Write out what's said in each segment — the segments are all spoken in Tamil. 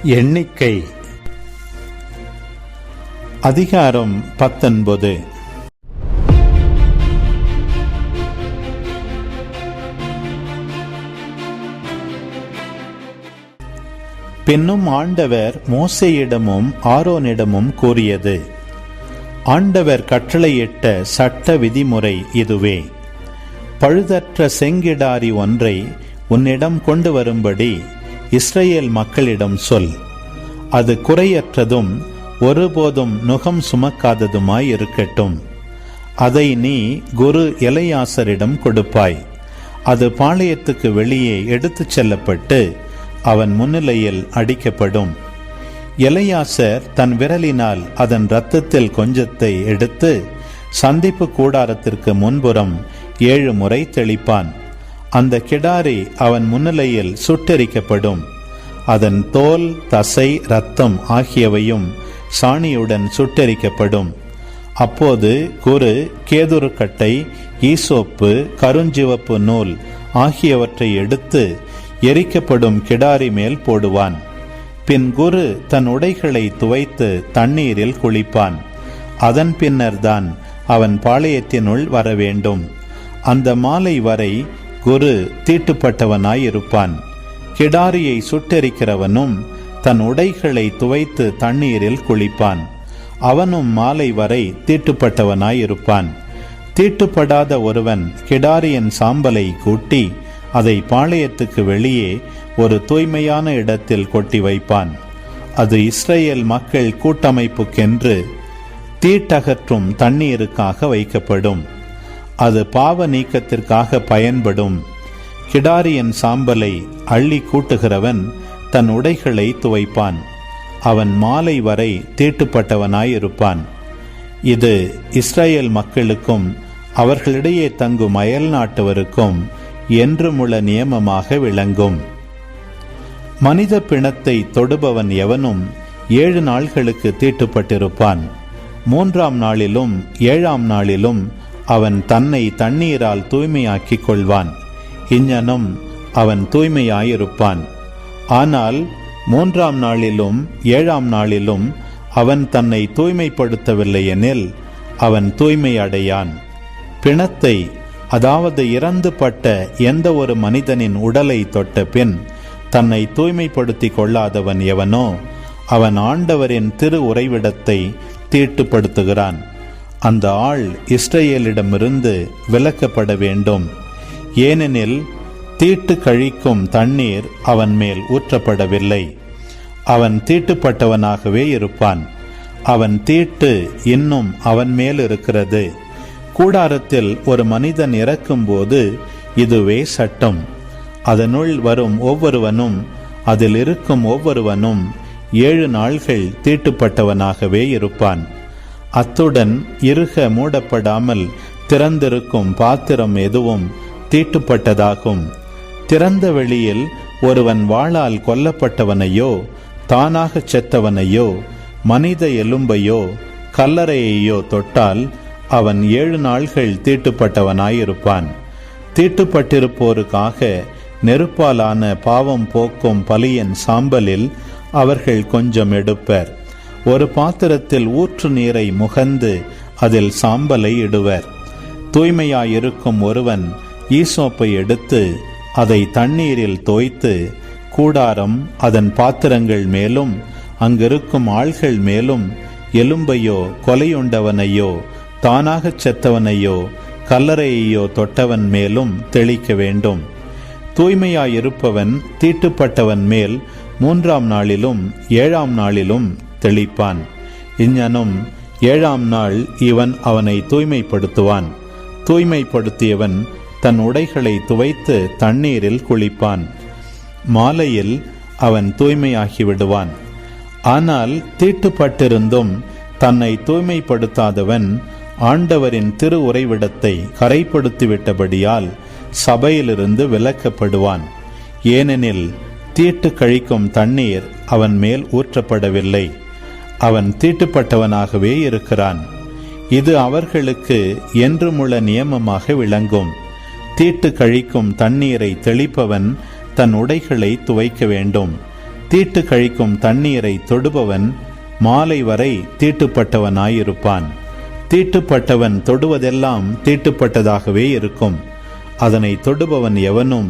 எண்ணிக்கை அதிகாரம் 19. பின்னும் ஆண்டவர் மோசேயிடமும் ஆரோனிடமும் கூறியது: ஆண்டவர் கட்டளையிட்ட சட்ட விதிமுறை இதுவே. பழுதற்ற செங்கிடாரி ஒன்றை உன்னிடம் கொண்டு வரும்படி இஸ்ரவேல் மக்களிடம் சொல். அது குறையற்றதும் ஒருபோதும் நுகம் சுமக்காததுமாய் இருக்கட்டும். அதை நீ குரு எலெயாசரிடம் கொடுப்பாய். அது பாளையத்துக்கு வெளியே எடுத்துச் செல்லப்பட்டு அவன் முன்னிலையில் அடிக்கப்படும். எலெயாசர் தன் விரலினால் அதன் இரத்தத்தில் கொஞ்சத்தை எடுத்து சந்திப்பு கூடாரத்திற்கு முன்புறம் 7 முறை தெளிப்பான். அந்த கிடாரி அவன் முன்னிலையில் சுட்டெரிக்கப்படும். அதன் தோல், தசை, இரத்தம் ஆகியவையும் சாணியுடன் சுட்டெரிக்கப்படும். அப்போது குரு கேதுருக்கட்டை, ஈசோப்பு, கருஞ்சிவப்பு நூல் ஆகியவற்றை எடுத்து எரிக்கப்படும் கிடாரி மேல் போடுவான். பின் குரு தன் உடைகளை துவைத்து தண்ணீரில் குளிப்பான். அதன் பின்னர்தான் அவன் பாளையத்தினுள் வர வேண்டும். அந்த மாலை வரை குரு தீட்டுப்பட்டவனாயிருப்பான். கிடாரியை சுட்டெரிக்கிறவனும் தன் உடைகளை துவைத்து தண்ணீரில் குளிப்பான். அவனும் மாலை வரை தீட்டுப்பட்டவனாயிருப்பான். தீட்டுப்படாத ஒருவன் கிடாரியின் சாம்பலை கூட்டி அதை பாளையத்துக்கு வெளியே ஒரு தூய்மையான இடத்தில் கொட்டி வைப்பான். அது இஸ்ரவேல் மக்கள் கூட்டமைப்புக்கென்று தீட்டகற்றும் தண்ணீருக்காக வைக்கப்படும். அது பாவ நீக்கத்திற்காக பயன்படும். கிடாரியின் சாம்பலை அள்ளி கூட்டுகிறவன் தன் உடைகளை துவைப்பான். அவன் மாலை வரை தீட்டுப்பட்டவனாயிருப்பான். இது இஸ்ரவேல் மக்களுக்கும் அவர்களிடையே தங்கும் அயல் நாட்டவருக்கும் என்றுமுள்ள நியமமாக விளங்கும். மனித பிணத்தை தொடுபவன் எவனும் 7 நாள்களுக்கு தீட்டுப்பட்டிருப்பான். 3ஆம் நாளிலும் 7ஆம் நாளிலும் அவன் தன்னை தண்ணீரால் தூய்மையாக்கிக் கொள்வான். இஞ்ஞனும் அவன் தூய்மையாயிருப்பான். ஆனால் 3ஆம் நாளிலும் 7ஆம் நாளிலும் அவன் தன்னை தூய்மைப்படுத்தவில்லை எனில் அவன் தூய்மை அடையான். பிணத்தை, அதாவது இறந்துபட்ட எந்த ஒரு மனிதனின் உடலை தொட்ட பின் தன்னை தூய்மைப்படுத்தி கொள்ளாதவன் எவனோ அவன் ஆண்டவரின் திரு உறைவிடத்தை தீட்டுப்படுத்துகிறான். அந்த ஆள் இஸ்ரவேலிடமிருந்து விலக்கப்பட வேண்டும். ஏனெனில் தீட்டு கழிக்கும் தண்ணீர் அவன் மேல் ஊற்றப்படவில்லை. அவன் தீட்டுப்பட்டவனாகவே இருப்பான். அவன் தீட்டு இன்னும் அவன் மேல் இருக்கிறது. கூடாரத்தில் ஒரு மனிதன் இறக்கும்போது இதுவே சட்டம். அதனுள் வரும் ஒவ்வொருவனும் அதில் இருக்கும் ஒவ்வொருவனும் 7 நாள்கள் தீட்டுப்பட்டவனாகவே இருப்பான். அத்துடன் இறுக மூடப்படாமல் திறந்திருக்கும் பாத்திரம் எதுவும் தீட்டுப்பட்டதாகும். திறந்த வெளியில் ஒருவன் வாளால் கொல்லப்பட்டவனையோ, தானாக செத்தவனையோ, மனித எலும்பையோ, கல்லறையையோ தொட்டால் அவன் 7 நாள்கள் தீட்டுப்பட்டவனாயிருப்பான். தீட்டுப்பட்டிருப்போருக்காக நெருப்பாலான பாவம் போக்கும் பலியின் சாம்பலில் அவர்கள் கொஞ்சம் எடுப்பர். ஒரு பாத்திரத்தில் ஊற்று நீரை முகந்து அதில் சாம்பலை இடுவர். தூய்மையாயிருக்கும் ஒருவன் ஈசோப்பை எடுத்து அதை தண்ணீரில் தோய்த்து கூடாரம், அதன் பாத்திரங்கள் மேலும் அங்கிருக்கும் ஆள்கள் மேலும், எலும்பையோ, கொலையுண்டவனையோ, தானாகச் செத்தவனையோ, கல்லறையையோ தொட்டவன் மேலும் தெளிக்க வேண்டும். தூய்மையாயிருப்பவன் தீட்டுப்பட்டவன் மேல் 3ஆம் நாளிலும் 7ஆம் நாளிலும் தெளிப்பான். இஞ்ஞனும் 7ஆம் நாள் இவன் அவனை தூய்மைப்படுத்துவான். தூய்மைப்படுத்தியவன் தன் உடைகளை துவைத்து தண்ணீரில் குளிப்பான். மாலையில் அவன் தூய்மையாகிவிடுவான். ஆனால் தீட்டுப்பட்டிருந்தும் தன்னை தூய்மைப்படுத்தாதவன் ஆண்டவரின் திரு உறைவிடத்தை கரைப்படுத்திவிட்டபடியால் சபையிலிருந்து விலக்கப்படுவான். ஏனெனில் தீட்டு கழிக்கும் தண்ணீர் அவன் மேல் ஊற்றப்படவில்லை. அவன் தீட்டுப்பட்டவனாகவே இருக்கிறான். இது அவர்களுக்கு என்றுமுள்ள நியமமாக விளங்கும். தீட்டு கழிக்கும் தண்ணீரை தெளிப்பவன் தன் உடைகளை துவைக்க வேண்டும். தீட்டு கழிக்கும் தண்ணீரை தொடுபவன் மாலை வரை தீட்டுப்பட்டவனாயிருப்பான். தீட்டுப்பட்டவன் தொடுவதெல்லாம் தீட்டுப்பட்டதாகவே இருக்கும். அதனை தொடுபவன் எவனும்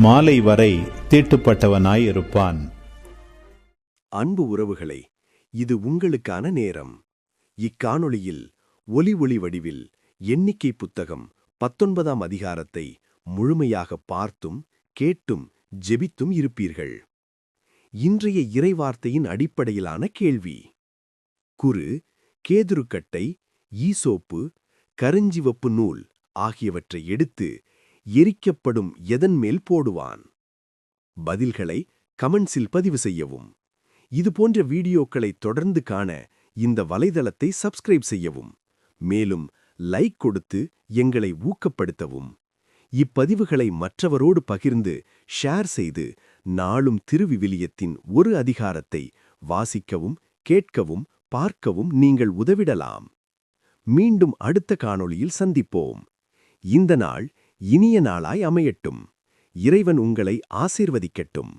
மாலை வரை தீட்டுப்பட்டவனாயிருப்பான். அன்பு உறவுகளே, இது உங்களுக்கான நேரம். இக்காணொளியில் ஒலி வடிவில் எண்ணிக்கை புத்தகம் 19ஆம் அதிகாரத்தை முழுமையாக பார்த்தும் கேட்டும் ஜெபித்தும் இருப்பீர்கள். இன்றைய இறைவார்த்தையின் அடிப்படையிலான கேள்வி: குரு, கேதுருக்கட்டை, ஈசோப்பு, கருஞ்சிவப்பு நூல் ஆகியவற்றை எடுத்து எரிக்கப்படும் எதன் மேல் போடுவான்? பதில்களை கமெண்ட்ஸில் பதிவு செய்யவும். இதுபோன்ற வீடியோக்களை தொடர்ந்து காண இந்த வலைதளத்தை சப்ஸ்கிரைப் செய்யவும். மேலும் லைக் கொடுத்து எங்களை ஊக்கப்படுத்தவும். இப்பதிவுகளை மற்றவரோடு பகிர்ந்து ஷேர் செய்து நாளும் திருவிவிலியத்தின் ஒரு அதிகாரத்தை வாசிக்கவும், கேட்கவும், பார்க்கவும் நீங்கள் உதவிடலாம். மீண்டும் அடுத்த காணொளியில் சந்திப்போம். இந்த நாள் இனிய நாளாய் அமையட்டும். இறைவன் உங்களை ஆசீர்வதிக்கட்டும்.